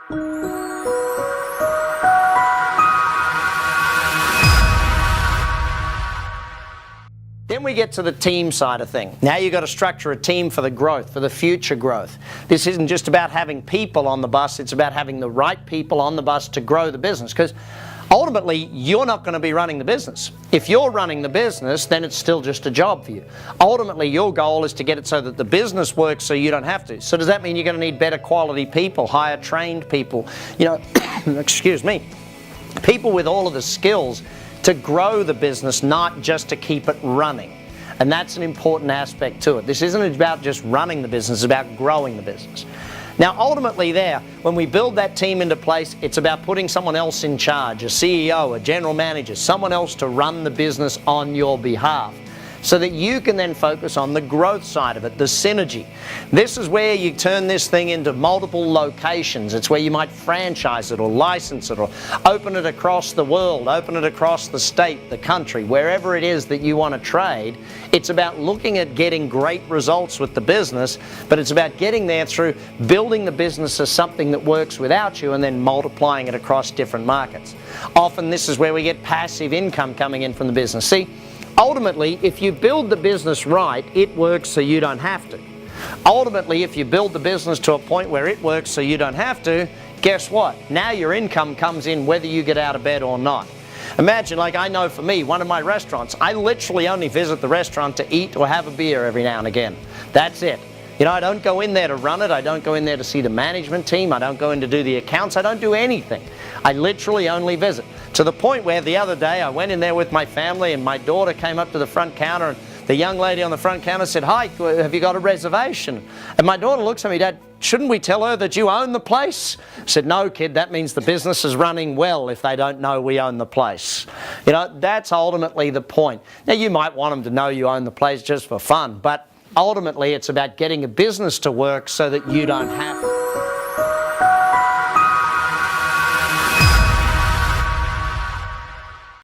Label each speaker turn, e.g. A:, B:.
A: Then we get to the team side of things. Now you've got to structure a team for the growth, for the future growth. This isn't just about having people on the bus, it's about having the right people on the bus to grow the business, because ultimately you're not going to be running the business. If you're running the business, then it's still just a job for you. Ultimately your goal is to get it so that the business works so you don't have to. So does that mean you're going to need better quality people, higher trained people, excuse me, people with all of the skills to grow the business, not just to keep it running. And that's an important aspect to it. This isn't about just running the business, it's about growing the business. Now ultimately there, when we build that team into place, it's about putting someone else in charge, a CEO, a general manager, someone else to run the business on your behalf, so that you can then focus on the growth side of it, the synergy. This is where you turn this thing into multiple locations. It's where you might franchise it or license it or open it across the world, open it across the state, the country, wherever it is that you want to trade. It's about looking at getting great results with the business, but it's about getting there through building the business as something that works without you and then multiplying it across different markets. Often this is where we get passive income coming in from the business. See, ultimately, if you build the business right, it works so you don't have to. Ultimately, if you build the business to a point where it works so you don't have to, guess what? Now your income comes in whether you get out of bed or not. Imagine, like I know for me, one of my restaurants, I literally only visit the restaurant to eat or have a beer every now and again. That's it. I don't go in there to run it, I don't go in there to see the management team, I don't go in to do the accounts, I don't do anything. I literally only visit. To the point where the other day I went in there with my family and my daughter came up to the front counter and the young lady on the front counter said, "Hi, have you got a reservation?" And my daughter looks at me, "Dad, shouldn't we tell her that you own the place?" I said, "No, kid, that means the business is running well if they don't know we own the place." That's ultimately the point. Now you might want them to know you own the place just for fun, but ultimately it's about getting a business to work so that you don't have to.